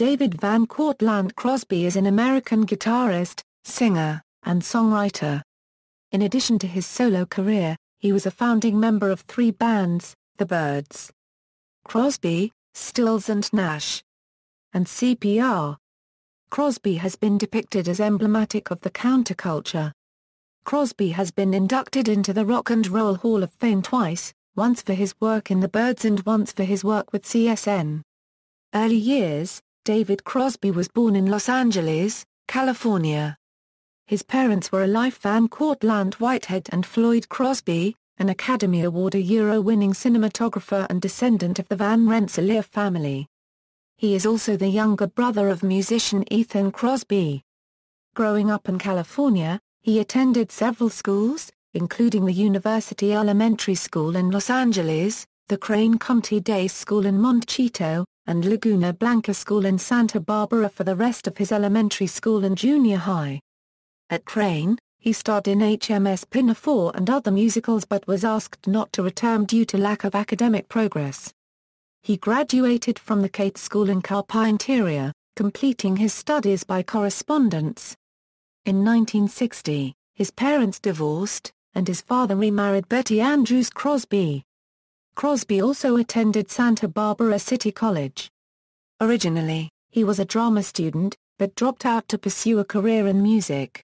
David Van Cortlandt Crosby is an American guitarist, singer, and songwriter. In addition to his solo career, he was a founding member of three bands, the Byrds, Crosby, Stills and Nash, and CPR. Crosby has been depicted as emblematic of the counterculture. Crosby has been inducted into the Rock and Roll Hall of Fame twice, once for his work in the Byrds and once for his work with CSN. Early years: David Crosby was born in Los Angeles, California. His parents were Elif Van Cortlandt Whitehead and Floyd Crosby, an Academy Award winning cinematographer and descendant of the Van Rensselaer family. He is also the younger brother of musician Ethan Crosby. Growing up in California, he attended several schools, including the University Elementary School in Los Angeles, the Crane County Day School in Montecito, and Laguna Blanca School in Santa Barbara for the rest of his elementary school and junior high. At Crane, he starred in HMS Pinafore and other musicals but was asked not to return due to lack of academic progress. He graduated from the Cate School in Carpinteria, completing his studies by correspondence. In 1960, his parents divorced, and his father remarried Betty Andrews Crosby. Crosby also attended Santa Barbara City College. Originally, he was a drama student, but dropped out to pursue a career in music.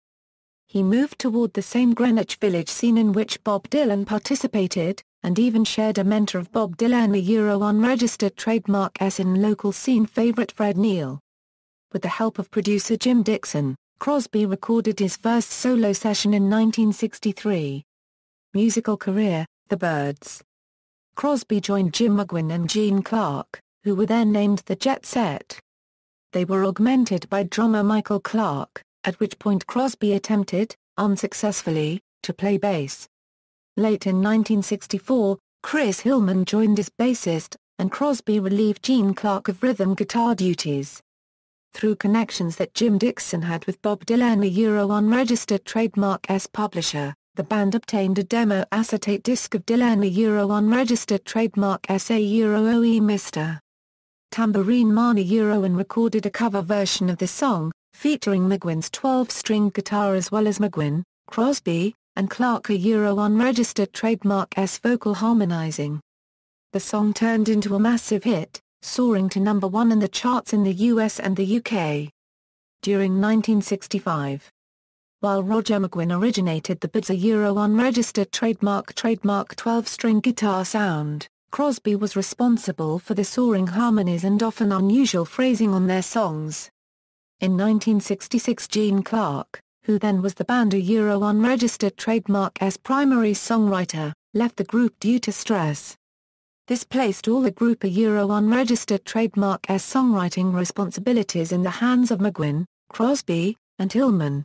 He moved toward the same Greenwich Village scene in which Bob Dylan participated, and even shared a mentor of Bob Dylan unregistered trademark S in local scene favorite Fred Neil. With the help of producer Jim Dixon, Crosby recorded his first solo session in 1963. Musical career: the Byrds. Crosby joined Jim McGuinn and Gene Clark, who were then named the Jet Set. They were augmented by drummer Michael Clark, at which point Crosby attempted, unsuccessfully, to play bass. Late in 1964, Chris Hillman joined as bassist, and Crosby relieved Gene Clark of rhythm guitar duties. Through connections that Jim Dixon had with Bob Dylan unregistered trademark S publisher, the band obtained a demo acetate disc of Dylan unregistered trademark S OE Mr. Tambourine Man and recorded a cover version of the song, featuring McGuinn's 12-string guitar as well as McGuinn, Crosby, and Clark unregistered trademark S vocal harmonizing. The song turned into a massive hit, soaring to number 1 in the charts in the US and the UK. During 1965, while Roger McGuinn originated the Byrds unregistered trademark 12-string guitar sound, Crosby was responsible for the soaring harmonies and often unusual phrasing on their songs. In 1966, Gene Clark, who then was the band unregistered trademark S primary songwriter, left the group due to stress. This placed all the group unregistered trademark S songwriting responsibilities in the hands of McGuinn, Crosby, and Hillman.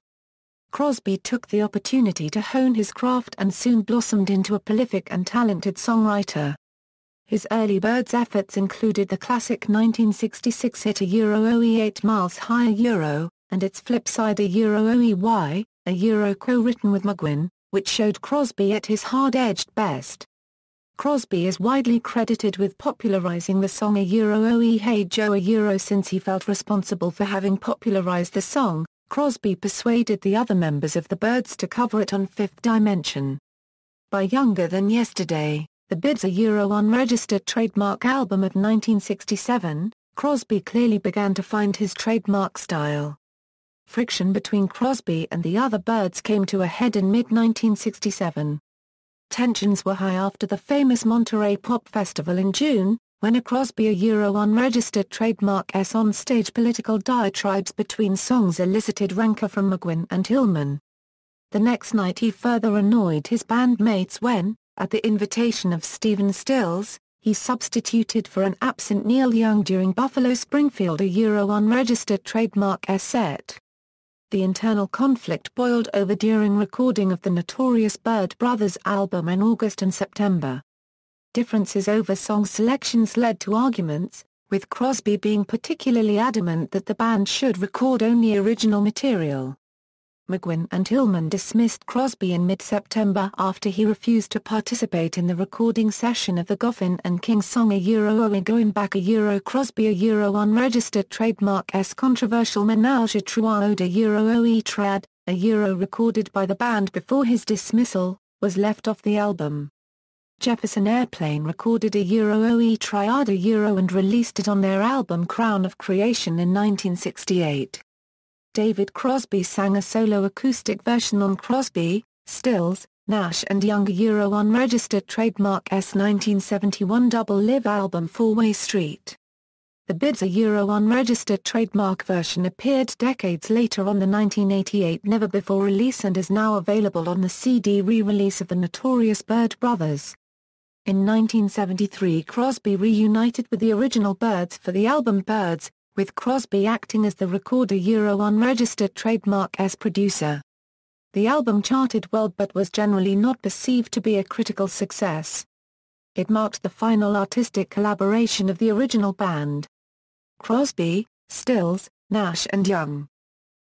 Crosby took the opportunity to hone his craft and soon blossomed into a prolific and talented songwriter. His early Byrds efforts included the classic 1966 hit OE 8 Miles Higher and its flip side OE Y, co-written with McGuinn, which showed Crosby at his hard-edged best. Crosby is widely credited with popularizing the song OE Hey Joe since he felt responsible for having popularized the song. Crosby persuaded the other members of the Byrds to cover it on Fifth Dimension. By Younger Than Yesterday, the Byrds unregistered trademark album of 1967, Crosby clearly began to find his trademark style. Friction between Crosby and the other Byrds came to a head in mid-1967. Tensions were high after the famous Monterey Pop Festival in June, when a Crosby unregistered trademark S on-stage political diatribes between songs elicited rancor from McGuinn and Hillman. The next night he further annoyed his bandmates when, at the invitation of Stephen Stills, he substituted for an absent Neil Young during Buffalo Springfield unregistered trademark S set. The internal conflict boiled over during recording of the Notorious Byrd Brothers album in August and September. Differences over song selections led to arguments, with Crosby being particularly adamant that the band should record only original material. McGuinn and Hillman dismissed Crosby in mid-September after he refused to participate in the recording session of the Goffin and King song Oe Going Back Crosby unregistered trademark S controversial Ménage à Trois Ode Oe Trad, recorded by the band before his dismissal, was left off the album. Jefferson Airplane recorded Oe Triad and released it on their album Crown of Creation in 1968. David Crosby sang a solo acoustic version on Crosby, Stills, Nash and Young unregistered trademark S 1971 double-live album Four-Way Street. The Byrds unregistered trademark version appeared decades later on the 1988 Never Before release and is now available on the CD re-release of the Notorious Byrd Brothers. In 1973 Crosby reunited with the original Byrds for the album Byrds, with Crosby acting as the recorder unregistered trademark S producer. The album charted well but was generally not perceived to be a critical success. It marked the final artistic collaboration of the original band. Crosby, Stills, Nash and Young.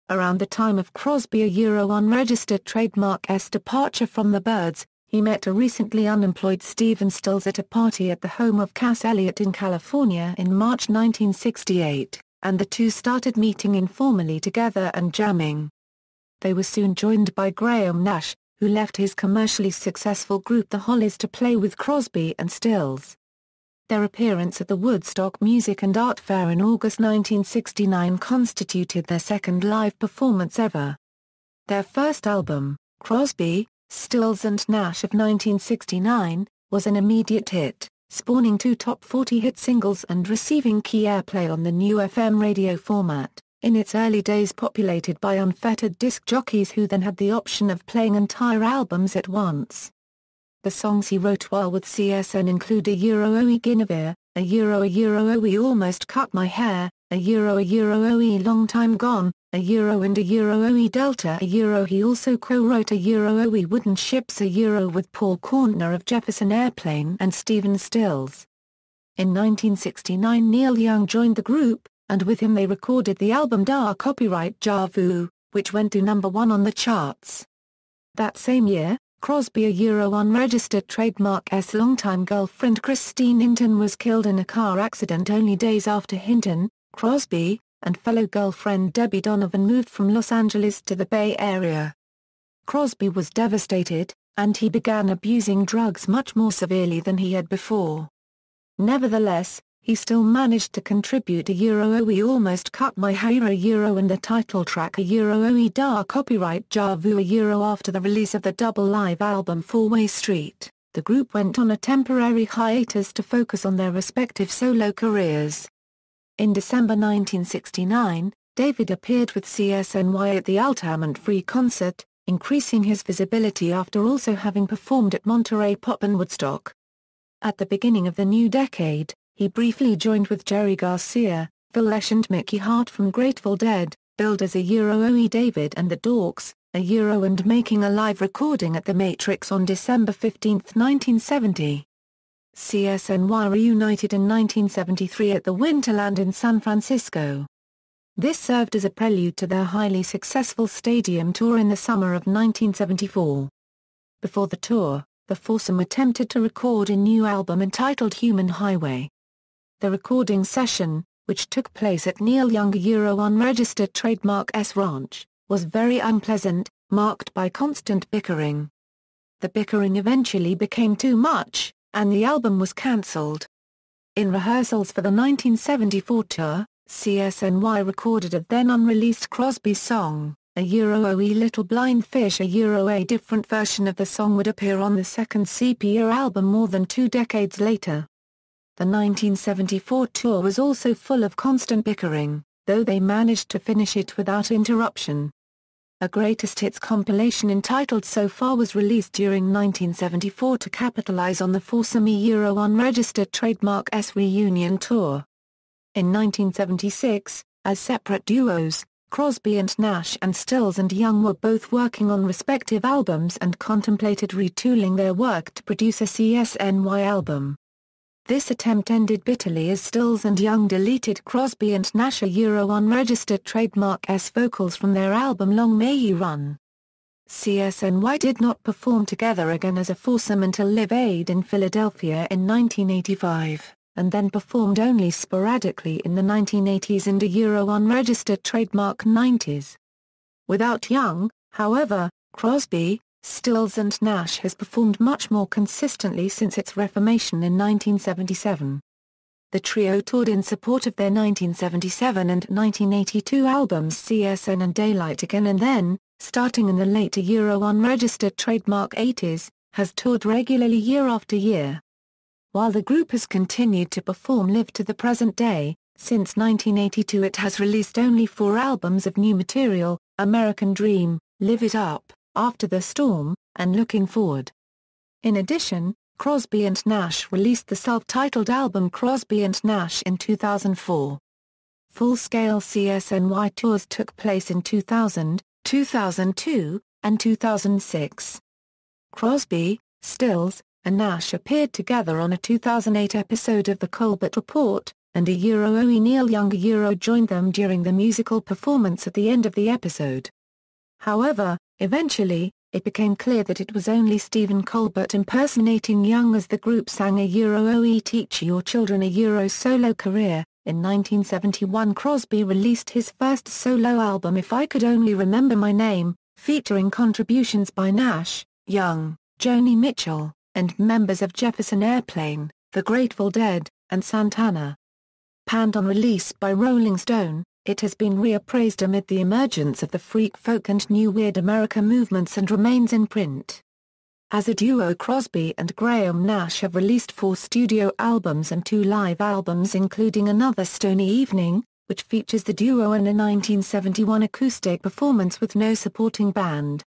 Around the time of Crosby unregistered trademark S departure from the Byrds, he met a recently unemployed Stephen Stills at a party at the home of Cass Elliot in California in March 1968, and the two started meeting informally together and jamming. They were soon joined by Graham Nash, who left his commercially successful group The Hollies to play with Crosby and Stills. Their appearance at the Woodstock Music and Art Fair in August 1969 constituted their second live performance ever. Their first album, Crosby, Stills and Nash of 1969, was an immediate hit, spawning two top 40 hit singles and receiving key airplay on the new FM radio format, in its early days populated by unfettered disc jockeys who then had the option of playing entire albums at once. The songs he wrote while with CSN include Oe Guinevere, Oe Almost Cut My Hair, Oe Long Time Gone, and Oe Delta. He also co-wrote Oe Wooden Ships with Paul Cortlandt of Jefferson Airplane and Stephen Stills. In 1969 Neil Young joined the group, and with him they recorded the album Da Copyright Ja Vu, which went to number 1 on the charts. That same year, Crosby unregistered trademark S longtime girlfriend Christine Hinton was killed in a car accident only days after Hinton, Crosby, and fellow girlfriend Debbie Donovan moved from Los Angeles to the Bay Area. Crosby was devastated, and he began abusing drugs much more severely than he had before. Nevertheless, he still managed to contribute Oe Almost Cut My Hair and the title track Oe Da Copyright Ja Vu after the release of the double live album Four-Way Street. The group went on a temporary hiatus to focus on their respective solo careers. In December 1969, David appeared with CSNY at the Altamont Free concert, increasing his visibility after also having performed at Monterey Pop and Woodstock. At the beginning of the new decade, he briefly joined with Jerry Garcia, Phil Lesh and Mickey Hart from Grateful Dead, billed as Oe David and the Dorks, and making a live recording at the Matrix on December 15, 1970. CSNY reunited in 1973 at the Winterland in San Francisco. This served as a prelude to their highly successful stadium tour in the summer of 1974. Before the tour, the foursome attempted to record a new album entitled Human Highway. The recording session, which took place at Neil Young unregistered trademark S Ranch, was very unpleasant, marked by constant bickering. The bickering eventually became too much, and the album was cancelled. In rehearsals for the 1974 tour, CSNY recorded a then unreleased Crosby song, Oe Little Blind Fish. A different version of the song would appear on the second Sepia album more than 2 decades later. The 1974 tour was also full of constant bickering, though they managed to finish it without interruption. A greatest hits compilation entitled So Far was released during 1974 to capitalize on the foursome unregistered trademark S reunion tour. In 1976, as separate duos, Crosby and Nash and Stills and Young were both working on respective albums and contemplated retooling their work to produce a CSNY album. This attempt ended bitterly as Stills and Young deleted Crosby and Nash unregistered trademark vocals from their album Long May You Run. CSNY did not perform together again as a foursome until Live Aid in Philadelphia in 1985, and then performed only sporadically in the 1980s and unregistered trademark 90s. Without Young, however, Crosby, Stills and Nash has performed much more consistently since its reformation in 1977. The trio toured in support of their 1977 and 1982 albums CSN and Daylight Again, and then, starting in the later unregistered trademark 80s, has toured regularly year after year. While the group has continued to perform live to the present day, since 1982 it has released only 4 albums of new material: American Dream, Live It Up, After the Storm, and Looking Forward. In addition, Crosby and Nash released the self-titled album Crosby and Nash in 2004. Full-scale CSNY tours took place in 2000, 2002, and 2006. Crosby, Stills, and Nash appeared together on a 2008 episode of The Colbert Report, and Neil Young joined them during the musical performance at the end of the episode. However, eventually, it became clear that it was only Stephen Colbert impersonating Young as the group sang Teach Your Children a solo career. In 1971 Crosby released his first solo album If I Could Only Remember My Name, featuring contributions by Nash, Young, Joni Mitchell, and members of Jefferson Airplane, The Grateful Dead, and Santana. Panned on release by Rolling Stone, it has been reappraised amid the emergence of the freak folk and New Weird America movements and remains in print. As a duo, Crosby and Graham Nash have released 4 studio albums and 2 live albums, including Another Stony Evening, which features the duo in a 1971 acoustic performance with no supporting band.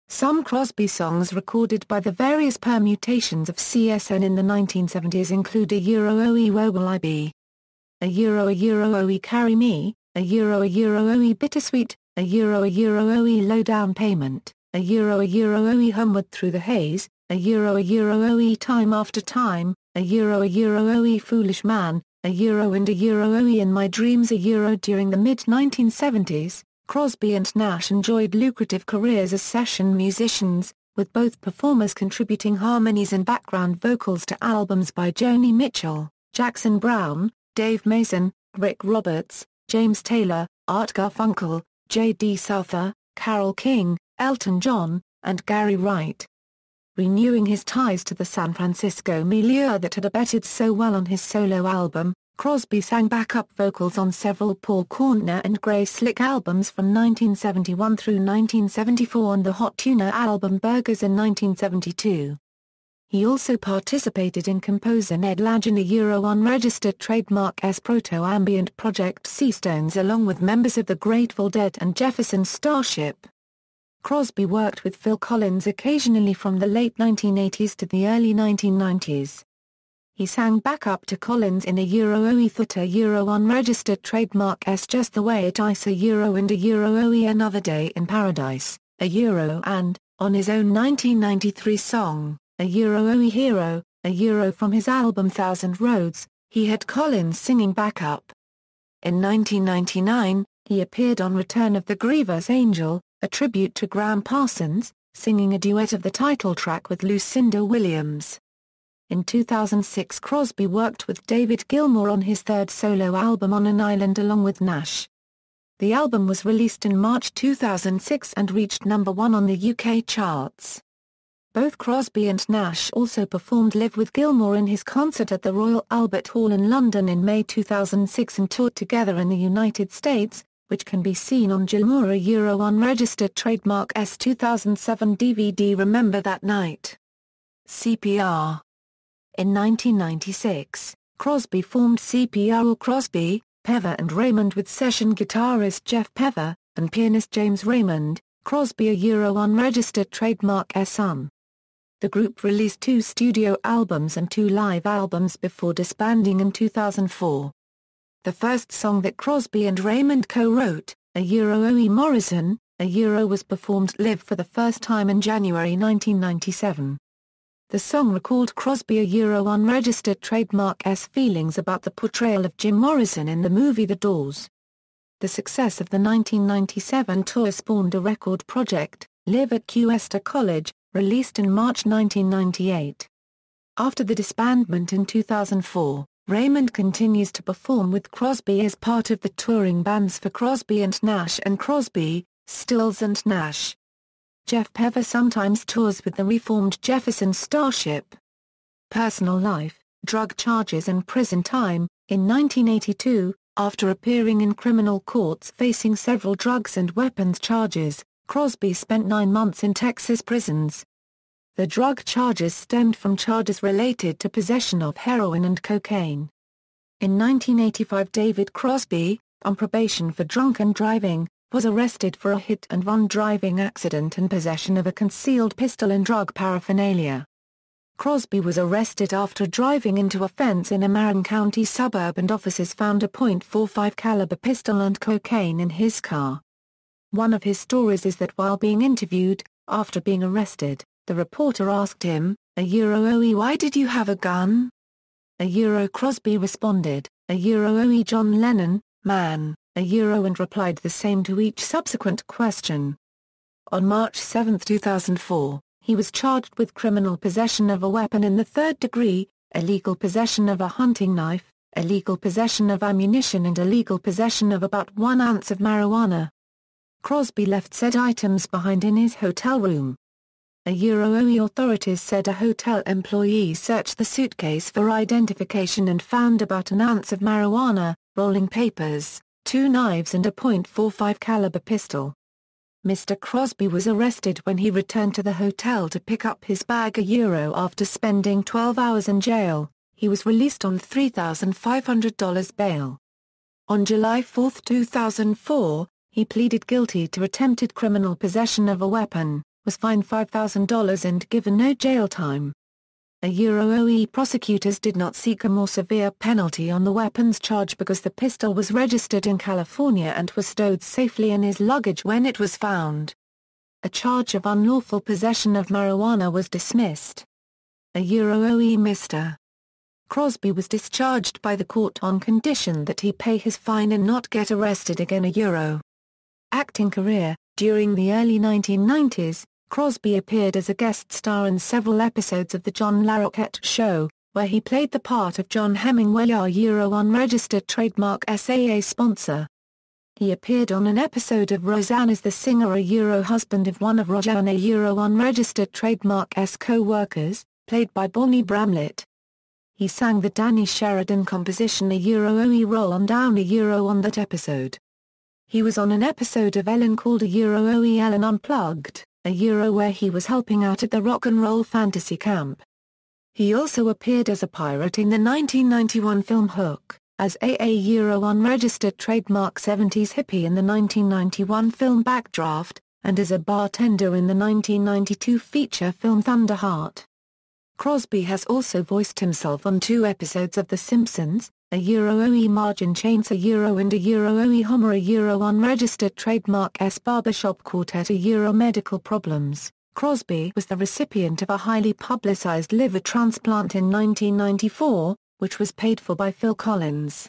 Some Crosby songs recorded by the various permutations of CSN in the 1970s include Oe Where Will I Be? Oe Carry Me, Oe Bittersweet, Oe Low Down Payment, Oe Homeward Through the Haze, Oe Time After Time, Oe Foolish Man, and Oe In My Dreams. During the mid-1970s, Crosby and Nash enjoyed lucrative careers as session musicians, with both performers contributing harmonies and background vocals to albums by Joni Mitchell, Jackson Browne, Dave Mason, Rick Roberts, James Taylor, Art Garfunkel, J.D. Souther, Carole King, Elton John, and Gary Wright. Renewing his ties to the San Francisco milieu that had abetted so well on his solo album, Crosby sang backup vocals on several Paul Cortlandt and Grace Slick albums from 1971 through 1974 and the Hot Tuna album Burgers in 1972. He also participated in composer Ned Lagin unregistered trademark proto-ambient project Seastones along with members of the Grateful Dead and Jefferson Starship. Crosby worked with Phil Collins occasionally from the late 1980s to the early 1990s. He sang backup to Collins in Oe Thutta unregistered trademark Just the Way It Is and Oe Another Day in Paradise, and, on his own 1993 song, Oe Hero, from his album Thousand Roads, he had Collins singing backup. In 1999, he appeared on Return of the Grievous Angel, a tribute to Graham Parsons, singing a duet of the title track with Lucinda Williams. In 2006 Crosby worked with David Gilmour on his third solo album On an Island along with Nash. The album was released in March 2006 and reached number 1 on the UK charts. Both Crosby and Nash also performed live with Gilmour in his concert at the Royal Albert Hall in London in May 2006 and toured together in the United States, which can be seen on Gilmour unregistered trademark 2007 DVD Remember That Night. CPR. In 1996, Crosby formed CPR or Crosby, Pever and Raymond with session guitarist Jeff Pever, and pianist James Raymond, Crosby unregistered trademark SUM. The group released 2 studio albums and 2 live albums before disbanding in 2004. The first song that Crosby and Raymond co-wrote, Oe Morrison, was performed live for the first time in January 1997. The song recalled Crosby a Euro unregistered trademark's feelings about the portrayal of Jim Morrison in the movie The Doors. The success of the 1997 tour spawned a record project, Live at Cuesta College, released in March 1998. After the disbandment in 2004, Raymond continues to perform with Crosby as part of the touring bands for Crosby and Nash and Crosby, Stills and Nash. Jeff Pever sometimes tours with the reformed Jefferson Starship. Personal life, drug charges and prison time. In 1982, after appearing in criminal courts facing several drugs and weapons charges, Crosby spent 9 months in Texas prisons. The drug charges stemmed from charges related to possession of heroin and cocaine. In 1985, David Crosby, on probation for drunken driving, was arrested for a hit-and-run driving accident and possession of a concealed pistol and drug paraphernalia. Crosby was arrested after driving into a fence in a Marin County suburb, and officers found a .45 caliber pistol and cocaine in his car. One of his stories is that while being interviewed, after being arrested, the reporter asked him, "Why did you have a gun?" Crosby responded, John Lennon, man, and replied the same to each subsequent question. On March 7, 2004, he was charged with criminal possession of a weapon in the third degree, illegal possession of a hunting knife, illegal possession of ammunition and illegal possession of about 1 ounce of marijuana. Crosby left said items behind in his hotel room. Authorities said a hotel employee searched the suitcase for identification and found about 1 ounce of marijuana, rolling papers, 2 knives and a .45 caliber pistol. Mr. Crosby was arrested when he returned to the hotel to pick up his bag after spending 12 hours in jail. He was released on $3,500 bail. On July 4, 2004, he pleaded guilty to attempted criminal possession of a weapon, was fined $5,000 and given no jail time. Prosecutors did not seek a more severe penalty on the weapons charge because the pistol was registered in California and was stowed safely in his luggage when it was found. A charge of unlawful possession of marijuana was dismissed. Mr. Crosby was discharged by the court on condition that he pay his fine and not get arrested again. Acting career. During the early 1990s, Crosby appeared as a guest star in several episodes of The John Larroquette Show, where he played the part of John Hemingway, a unregistered trademark SAA sponsor. He appeared on an episode of Roseanne as the singer, husband of one of Roseanne, unregistered trademark co-workers, played by Bonnie Bramlett. He sang the Danny Sheridan composition Roll On Down on that episode. He was on an episode of Ellen called Ellen Unplugged, where he was helping out at the Rock and Roll Fantasy Camp. He also appeared as a pirate in the 1991 film Hook, as unregistered trademark 70s hippie in the 1991 film Backdraft, and as a bartender in the 1992 feature film Thunderheart. Crosby has also voiced himself on 2 episodes of The Simpsons, Margin Chains and Homer unregistered trademark Barbershop Quartet medical problems. Crosby was the recipient of a highly publicized liver transplant in 1994, which was paid for by Phil Collins.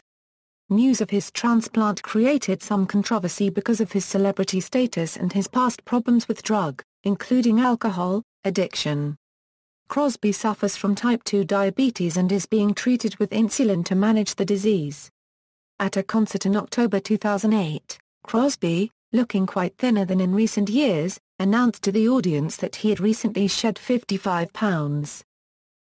News of his transplant created some controversy because of his celebrity status and his past problems with drug, including alcohol addiction. Crosby suffers from type 2 diabetes and is being treated with insulin to manage the disease. At a concert in October 2008, Crosby, looking quite thinner than in recent years, announced to the audience that he had recently shed 55 pounds.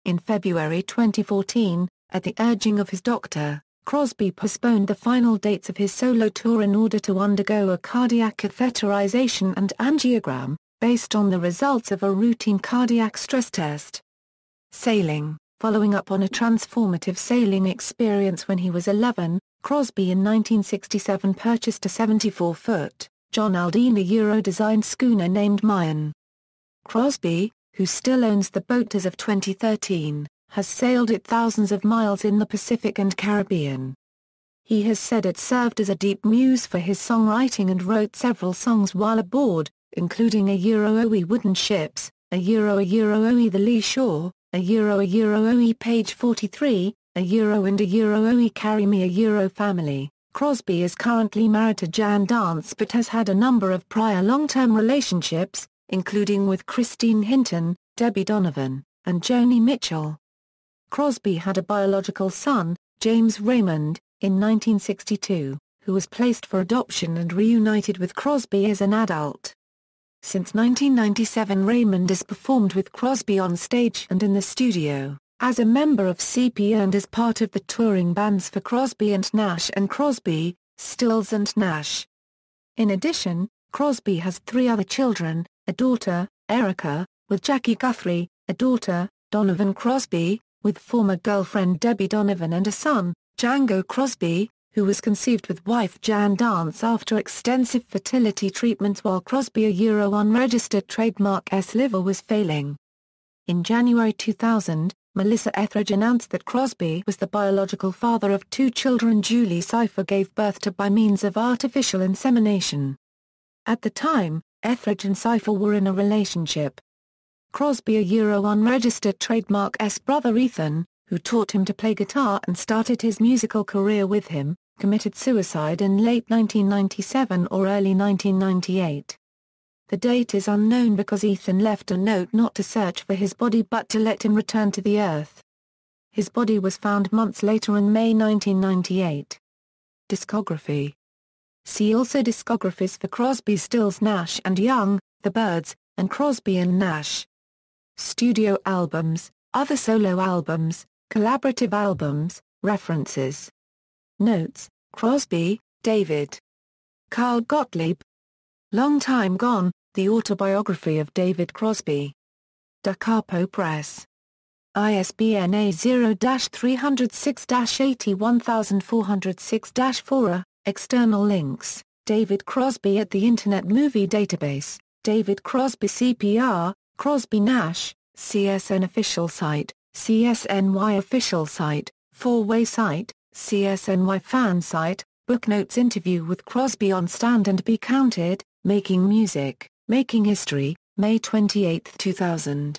In February 2014, at the urging of his doctor, Crosby postponed the final dates of his solo tour in order to undergo a cardiac catheterization and angiogram, based on the results of a routine cardiac stress test. Sailing. Following up on a transformative sailing experience when he was 11, Crosby in 1967 purchased a 74-foot, John Aldine Euro-designed schooner named Mayan. Crosby, who still owns the boat as of 2013, has sailed it thousands of miles in the Pacific and Caribbean. He has said it served as a deep muse for his songwriting and wrote several songs while aboard, including Wooden Ships, The Lee Shore, OE page 43, and OE carry me family. Crosby is currently married to Jan Dance but has had a number of prior long-term relationships, including with Christine Hinton, Debbie Donovan, and Joni Mitchell. Crosby had a biological son, James Raymond, in 1962, who was placed for adoption and reunited with Crosby as an adult. Since 1997, Raymond has performed with Crosby on stage and in the studio, as a member of CP and as part of the touring bands for Crosby and Nash and Crosby, Stills and Nash. In addition, Crosby has 3 other children, a daughter, Erica, with Jackie Guthrie, a daughter, Donovan Crosby, with former girlfriend Debbie Donovan, and a son, Django Crosby, who was conceived with wife Jan Dance after extensive fertility treatments while Crosby unregistered trademark S liver was failing. In January 2000, Melissa Etheridge announced that Crosby was the biological father of 2 children Julie Cypher gave birth to by means of artificial insemination. At the time, Etheridge and Cypher were in a relationship. Crosby unregistered trademark S brother Ethan, who taught him to play guitar and started his musical career with him, committed suicide in late 1997 or early 1998. The date is unknown because Ethan left a note not to search for his body but to let him return to the earth. His body was found months later in May 1998. Discography. See also discographies for Crosby, Stills, Nash and Young, The Byrds, and Crosby and Nash. Studio albums, other solo albums, collaborative albums, references. Notes, Crosby, David. Carl Gottlieb. Long Time Gone, The Autobiography of David Crosby. Da Capo Press. ISBN A0-306-81406-4. External links, David Crosby at the Internet Movie Database, David Crosby CPR, Crosby Nash, CSN official site, CSNY official site, 4-way site, CSNY fan site, Booknotes interview with Crosby on Stand and Be Counted, Making Music, Making History, May 28, 2000.